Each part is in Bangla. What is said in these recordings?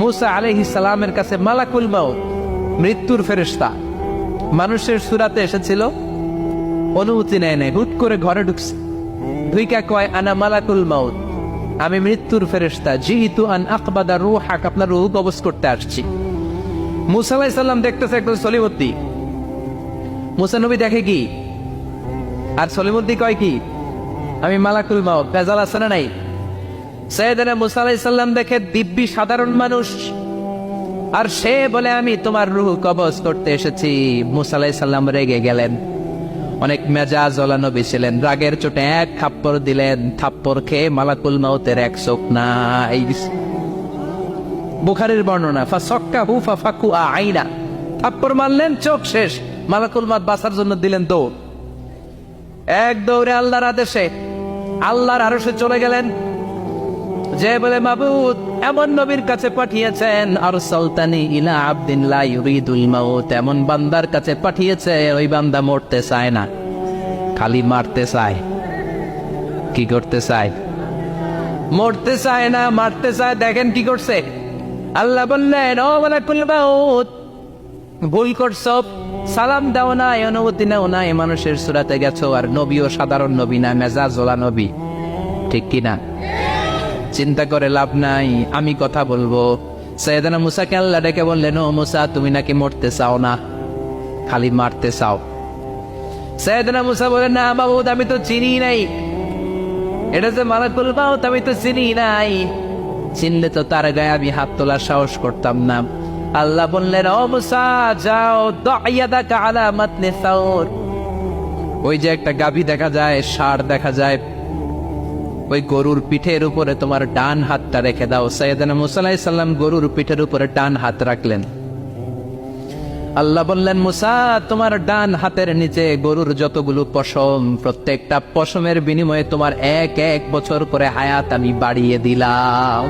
মুসা আলাইহিস সালামের কাছে মালাকুল মাউত, মৃত্যুর ফেরেশতা, মানুষের সুরাতে এসেছিল, অনুমতি নেয় নাই, হুট করে ঘরে ঢুকছে, ঢুইকা কয় আনা মালাকুল মাউত, আমি মৃত্যুর ফেরেশতা, জিইতু আন আকবাদা রূহাক, আপনার রূহ কবজ করতে আসছি। মুসা আলাইহিস সালাম দেখতেছে একদম সলিমুদ্দি। মুসা নবী দেখে কি, আর সলিমুদ্দি কয় কি, আমি মালাকুল মাউত। ভেজাল আছে না নাই? সাইয়েদনা মুসা আলাইহিস সালাম দেখে দিব্যি সাধারণ মানুষ, আর সে বলে আমি তোমার রূহ কবজ করতে এসেছি। মুসা আলাইহিস সালাম রেগে গেলেন, অনেক মেজাজ ওলা নবী ছিলেন, রাগের চোটে এক থাপ্পড় দিলেন, থাপ্পড় খেয়ে মালাকুল মাউতের এক চোখ নাই। বুখারীর বর্ণনা, ফাসাক্কাহু ফাফাকু আইনা, থাপ্পড় মারলেন, চোখ শেষ। মালাকুল মাউত বাঁচার জন্য দিলেন দৌড়, এক দৌড়ে আল্লাহর আদেশে আল্লাহর আরশে চলে গেলেন, যে বলে মাবুদ এমন নবীর কাছে পাঠিয়েছেন, আরসালতানি ইলা আবদিন লা ইউরিদুল মাউত, এমন বান্দার কাছে পাঠিয়েছে ওই বান্দা মরতে চায় না, খালি মারতে চায়। কি করতে চায়? মরতে চায় না, মারতে চায়। দেখেন কি করছে আল্লাহ, বললেন ও মালাকুল মাউত, ভুল করছো, সালাম দাও না, অনুমতি নাও না, মানুষের সুরাতে গেছো, আর নবীও সাধারণ নবী না, মেজাজওয়ালা নবী, ঠিক কিনা? চিন্তা করে লাভ নাই, আমি কথা বলবো। সাইয়েদনা মুসাকে আল্লাহ ডেকে বললেন, ও মুসা, তুমি নাকি মরতে চাও না, খালি মারতে চাও। সাইয়েদনা মুসা বলেন, না মাবুদ, আমি তো চিনি নাই, এটা যে মালাকুল মাউত, আমি তো চিনি নাই, চিনলে তো তার গায়ে আমি হাত তোলার সাহস করতাম না। আল্লাহ বললেন, ও মুসা যাও, দাইয়াদাকা আলা মাতনি সাউর, ওই যে একটা গাভী দেখা যায়, ষাঁড় দেখা যায়, ওই গরুর পিঠের উপরে তোমার ডান হাতটা রেখে দাও। সাইয়েদনা মুসা আলাইহিস সালাম গরুর পিঠের উপরে ডান হাত রাখলেন। আল্লাহ বললেন, মুসা, তোমার ডান হাতের নিচে গরুর যতগুলো পশম, প্রত্যেকটা পশমের বিনিময়ে তোমার এক এক বছর করে হায়াত আমি বাড়িয়ে দিলাম।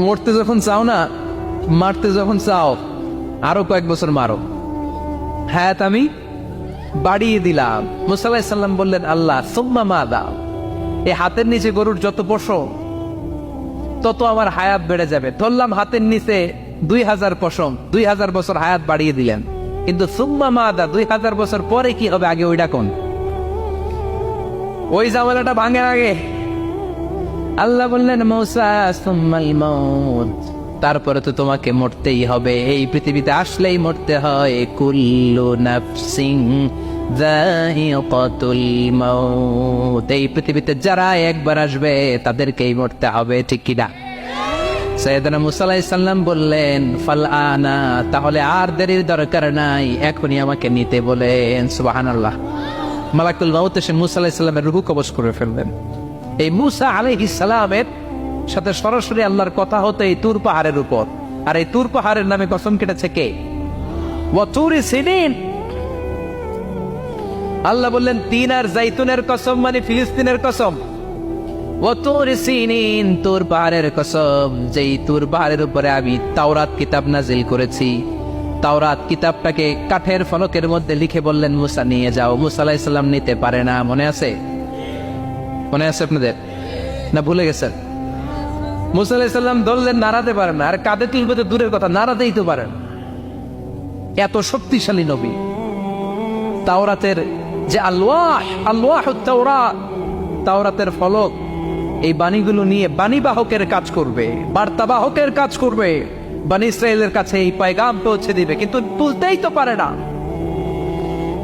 মরতে যখন চাও না, মারতে যখন চাও, আরো কয়েক বছর মারো, হায়াত আমি বাড়িয়ে দিলাম। মুসা আলাইহিস সালাম বললেন, আল্লাহ সুম্মা মাদা, এই হাতের নিচে গরুর যত পশম, তত আমার হায়াত বেড়ে যাবে। ধরলাম হাতের নিচে 2000 পশম, 2000 বছর হায়াত বাড়িয়ে দিলেন, কিন্তু সুম্মা মাদা, 2000 বছর পরে কি হবে, আগে ওইটা কোন, ওই ঝামেলাটা ভাঙে আগে। আল্লাহ বললেন, মুসা সুম্মাল মাউত, তারপরে তো তোমাকে মরতেই হবে, এই পৃথিবীতে আসলেই মরতে হয়। কুল্লু নাফসিন যায়িকাতুল মাউত, এই পৃথিবীতে যারা একবার আসবে তাদেরকেই মরতে হবে, ঠিক কিনা? সাইয়েদনা মুসা আলাইহিস সালাম বললেন, ফালআনা, তাহলে আর দেরির দরকার নাই, এখনই আমাকে নিতে বলেন। সুবহানাল্লাহ। মালাকুল মাউত এসে মুসা আলাইহিস সালামের রূহ কবজ করে ফেললেন। এই মুসা আলাইহিস সালামের সাথে সরাসরি আল্লাহর কথা হতো এই তুর পাহাড়ের উপর, আর এই তুর পাহাড়ের নামে কসম কেটেছে কে? ওয়া তুরি সিনিন। আল্লাহ বললেন, তিন আর জাইতুনের কসম, মানে ফিলিস্তিনের কসম। ওয়া তুরি সিনিন, তুর পাহাড়ের কসম, যেই তুর পাহাড়ের উপরে আমি তাওরাত কিতাব নাজিল করেছি। তাওরাত কিতাবটাকে কাঠের ফলকের মধ্যে লিখে বললেন, মুসা নিয়ে যাও। মুসা আলাইহিস সালাম নিতে পারে না, মনে আছে? মনে আছে আপনাদের না ভুলে গেছেন? মুসা আলাইহিস সালাম ধরলেন, নাড়াতে পারেন না, আর কাঁধে তুলবে তো দূরের কথা, নাড়াতেই তো পারেন, এত শক্তিশালী নবী। তাওরাতের যে আলওয়াহুত তাওরাত, তাওরাতের ফলক, এই বাণীগুলো নিয়ে বাণীবাহকের কাজ করবে, বার্তাবাহকের কাজ করবে, বনী ইসরায়েলের কাছে এই পয়গাম পৌঁছে দিবে, কিন্তু তুলতেই তো পারে না।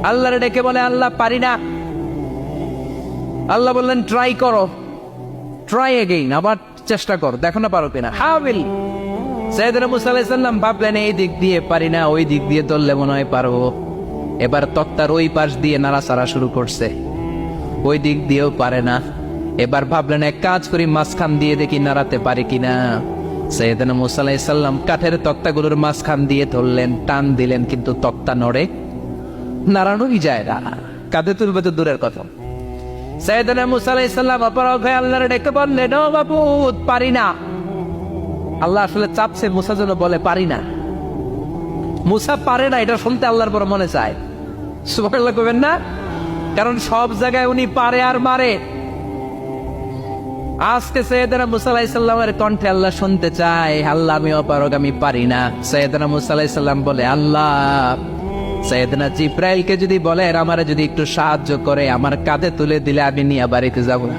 আল্লাহর ডেকে বলে, আল্লাহ পারি না। আল্লাহ বললেন, ট্রাই করো, ট্রাই এগেইন, আবার চেষ্টা কর, দেখো না পারো কিনা। হাবিল সাইয়েদনা মুসা আলাইহিস সালাম ভাবলেন, এই দিক দিয়ে পারি না, ওই দিক দিয়ে ধরলে মনে হয় পারবো। এবার তক্তার ওই পাশ দিয়ে নাড়াচাড়া শুরু করছে, ওই দিক দিয়েও পারে না। এবার ভাবলেন, এক কাজ করি, মাঝখান দিয়ে দেখি নাড়াতে পারি কিনা। সাইয়েদনা মুসা আলাইহিস সালাম কাঠের তক্তাগুলোর মাঝখান দিয়ে ধরলেন, টান দিলেন, কিন্তু তক্তা নড়ে, নাড়ানোই যায় না, কাঁধে তুলবে তো দূরের কথা। সাইয়েদনা মুসা আলাইহিস সালাম অপরাগ হয়ে আল্লাহর ডেকে বললেন, ও মাবুদ, পারি না। আল্লাহ আসলে চাপছে মুসা যেন বলে পারি না। মুসা পারে না, এটা শুনতে আল্লাহর বড় মনে চায়। সুবহানাল্লাহ কইবেন না? কারণ সব জায়গায় উনি পারে আর মারে। আজকে সৈয়দনা মুসা আলাইহিস সালামের কণ্ঠে আল্লাহ শুনতে চায়, আল্লাহ আমি অপারগ, আমি পারি না। সৈয়দনা মুসা আলাইহিস সালাম বলে, আল্লাহ সৈয়দনা জিব্রাইলকে যদি বলেন আমারে যদি একটু সাহায্য করে, আমার কাঁধে তুলে দিলে আমি নিয়ে বাড়িতে যাব না।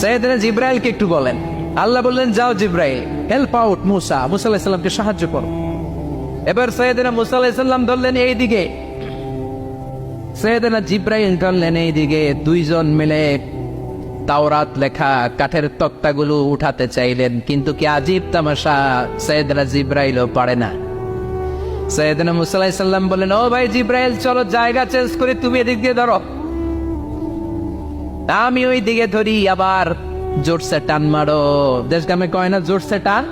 সৈয়দনা জিব্রাইলকে একটু বলেন। আল্লাহ বললেন, যাও জিব্রাইল, হেল্প আউট মুসা, মুসা আলাইহিস সালামকে সাহায্য করো। এবার সৈয়দনা মুসা আলাইহিস সালাম ধরলেন এইদিকে, সৈয়দনা জিব্রাইল ধরলেন এইদিকে। দুইজন মিলে তাওরাত লেখা কাঠের তক্তাগুলো উঠাতে চাইলেন, কিন্তু কি আজীব তামাশা, সৈয়দনা জিব্রাইলও পারে না। সৈয়দনা মুসা আলাইহিস সালাম বললেন, ও ভাই জিব্রাইল, চলো জায়গা চেঞ্জ করে তুমি এদিক দিয়ে ধরো, আমি ওই দিকে ধরি, আবার জোরসে টান মারো। দেশ গ্রামে কয় না জোরসে টান,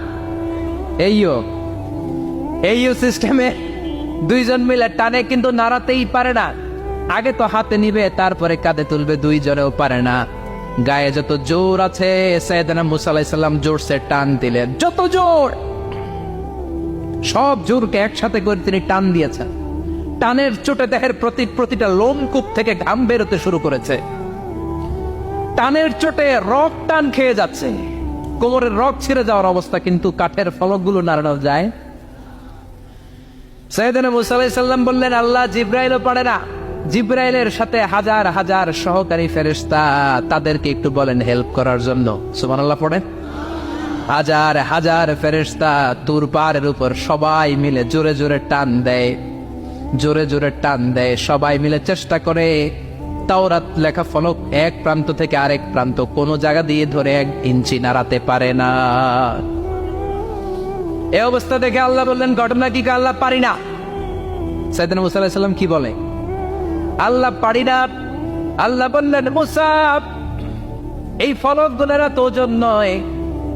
এইও সিস্টেমে দুইজন মিলে টানে, কিন্তু নাড়াতেই পারে না। আগে তো হাতে নিবে, তারপরে কাঁধে তুলবে, দুইজনেও পারে না। গায়ে যত জোর আছে সৈয়দনা মুসা আলাইহিস সালাম জোরসে টান দিলেন, যত জোর, সব জোরকে একসাথে করে তিনি টান দিয়েছেন। টানের চোটে দেহের প্রতিটা লোমকূপ থেকে ঘাম বেরোতে শুরু করেছে। টানের চোটে রক টান খেয়ে যাচ্ছে, কোমরের রক ছিঁড়ে যাওয়ার অবস্থা, কিন্তু কাঠের ফলকগুলো নাড়ানো যায়। সৈয়দনা মুসা আলাইহিস সালাম বললেন, আল্লাহ জিব্রাইলও পারে না। জিব্রাইলের সাথে হাজার হাজার সহকারী ফেরেশতা, তাদেরকে একটু বলেন হেল্প করার জন্য। সুবহানাল্লাহ পড়েন। হাজার হাজার ফেরেশতা তুর পাহাড়ের উপর সবাই মিলে জোরে জোরে টান দেয়, জোরে জোরে টান দেয়। সবাই মিলে চেষ্টা করে তাওরাত লেখা ফলক এক প্রান্ত থেকে আরেক প্রান্ত কোনো জায়গা দিয়ে ধরে 1 ইঞ্চি নাড়াতে পারে না। এই অবস্থা দেখে আল্লাহ বললেন, ঘটনা কি? আল্লাহ পারি না। সাইয়েদনা মুসা আলাইহিস সালাম কি বলে? আল্লাহ পারি না। আল্লাহ বললেন, মুসা, এই ফলকগুলোর এত ওজন নয়,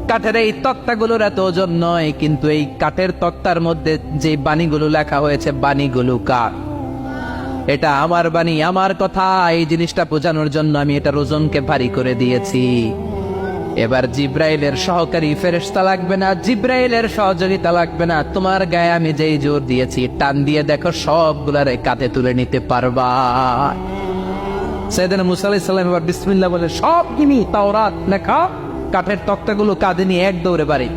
কাঠের এই তক্তাগুলোর এত ওজন নয়, কিন্তু এই কাঠের তক্তার মধ্যে যে বাণীগুলো লেখা হয়েছে, বাণীগুলো কার? এটা আমার বাণী, আমার কথা। এই জিনিসটা বোঝানোর জন্য আমি এটার ওজনকে ভারী করে দিয়েছি। এবার জিব্রাইলের সহকারী ফেরেশতা লাগবে না, জিব্রাইলের সহযোগিতা লাগবে না। তোমার গায়ে আমি যেই জোর দিয়েছি, টান দিয়ে দেখো সবগুলার কাঁধে তুলে নিতে পারবা। সাইয়েদনা মুসা আলাইহিস সালাম এবার বিসমিল্লাহ বলে সব কিনি তাওরাত লেখা কাঠের তক্তাগুলো কাঁধে নিয়ে এক দৌড়ে বাড়ি।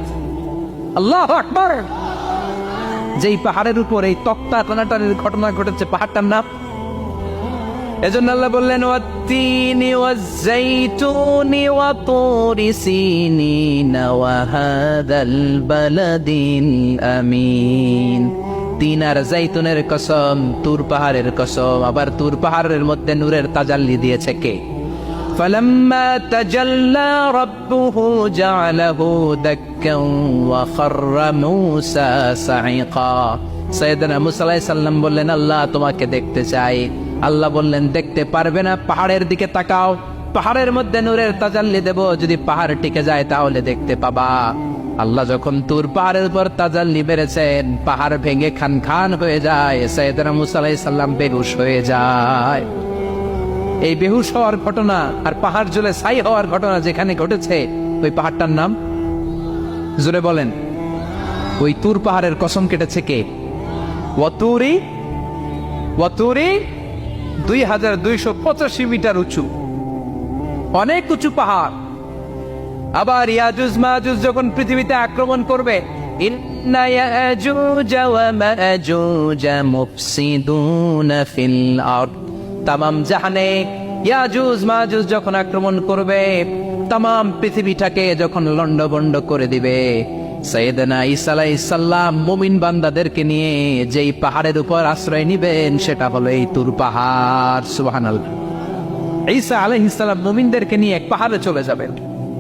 আল্লাহু আকবার। যেই পাহাড়ের উপর এই তক্তা টানাটানির ঘটনা ঘটেছে, পাহাড়টার নাম, এজন্য আল্লাহ বললেন, ওয়াত্তিনি ওয়াজ-যাইতুনি ওয়া তুরি সিনিনা ওয়া হাদাল বালাদিল আমিন। তিন আর যাইতুনের কসম, তুর পাহাড়ের কসম। আবার তুর পাহাড়ের মধ্যে নূরের তাজাল্লি দিয়েছে কে? ফালাম্মা তাজাল্লা রাব্বুহু জাআলাহু দাক্কান ওয়া খাররা মূসা সাঈকা। সাইয়েদনা মুসা আলাইহিস সালাম বললেন, আল্লাহ তোমাকে দেখতে চাই। আল্লাহ বললেন, দেখতে পারবে না, পাহাড়ের দিকে তাকাও, পাহাড়ের মধ্যে নূরের তাজাল্লি দেব, যদি পাহাড় টিকে যায় তাহলে দেখতে পাবা। আল্লাহ যখন তুর পাহাড়ের উপর তাজাল্লি বেড়েছেন, পাহাড় ভেঙে খান খান হয়ে যায়, সাইয়েদনা মুসা আলাইহিস সালাম বেহুশ হয়ে যায়। এই বেহুশ হওয়ার ঘটনা আর পাহাড় জ্বলে ছাই হওয়ার ঘটনা যেখানে ঘটেছে, ওই পাহাড়টার নাম জোরে বলেন। ওই তুর পাহাড়ের কসম কেটেছে কে? ওয়াতুরি। ওয়াতুরি 2285 মিটার উঁচু, অনেক উঁচু পাহাড়। আবার ইয়াজুজ মাজুজ যখন পৃথিবীতে আক্রমণ করবে, ইন্না ইয়াজুজ ওয়া মাজুজ মুফসিদুনা ফিল আরদ। তামাম জাহানে ইয়াজুজ মাজুজ যখন আক্রমণ করবে, তামাম পৃথিবীটাকে যখন লন্ডভন্ড করে দিবে, সাইয়েদনা ঈসা আলাইহিস সালাম মুমিন বান্দাদেরকে নিয়ে যেই পাহাড়ের উপর আশ্রয় নিবেন, সেটা হলো এই তুর পাহাড়। সুবহানাল্লাহ। ঈসা আলাইহিস সালাম মুমিনদেরকে নিয়ে এক পাহাড়ে চলে যাবেন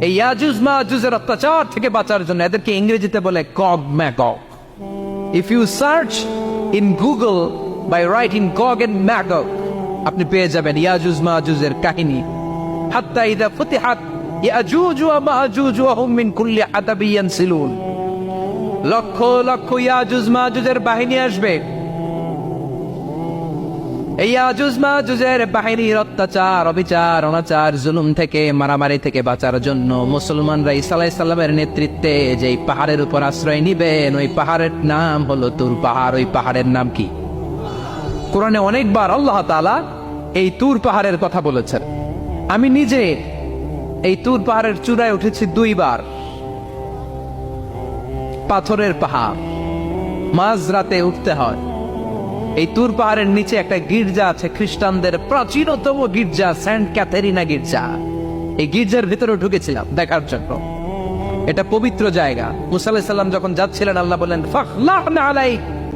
এই ইয়াজুজ মাজুজের অত্যাচার থেকে বাঁচার জন্য। এদেরকে ইংরেজিতে বলে Gog Magog. If you search in Google by writing Gog and Magog, আপনি পেয়ে যাবেন ইয়াজুজ মাজুজের কাহিনী। হাত্তা ইযা ফুতিহাত ইয়াজুজ ওয়া মাজুজ ওয়া হুম মিন কুল্লি হাদাবিন ইয়ানসিলুন। লক্ষ লক্ষ ইয়াজুজ মাজুজের বাহিনী আসবে। এই ইয়াজুজ মাজুজের বাহিনীর অত্যাচার, অবিচার, অনাচার, জুলুম থেকে, মারামারি থেকে বাঁচার জন্য মুসলমানরা ঈসা আলাইহিস সালামের নেতৃত্বে যেই পাহাড়ের উপর আশ্রয় নিবেন, ওই পাহাড়ের নাম হলো তুর পাহাড়। ওই পাহাড়ের নাম কি? কোরআনে অনেকবার আল্লাহ তাআলা এই তুর পাহাড়ের কথা বলেছেন। আমি নিজে এই তুর পাহাড়ের চূড়ায় উঠেছি 2 বার। পাথরের পাহাড়, মাঝরাতে উঠতে হয়। এই তুর পাহাড়ের নিচে একটা গির্জা আছে, খ্রিস্টানদের প্রাচীনতম গির্জা, সেন্ট ক্যাথেরিনা গির্জা। এই গির্জার ভিতরে ঢুকেছিলাম দেখার জন্য। এটা পবিত্র জায়গা। মুসা আলাইহিস সালাম যখন যাচ্ছিলেন, আল্লাহ বললেন ফাখলা'না আলাইক,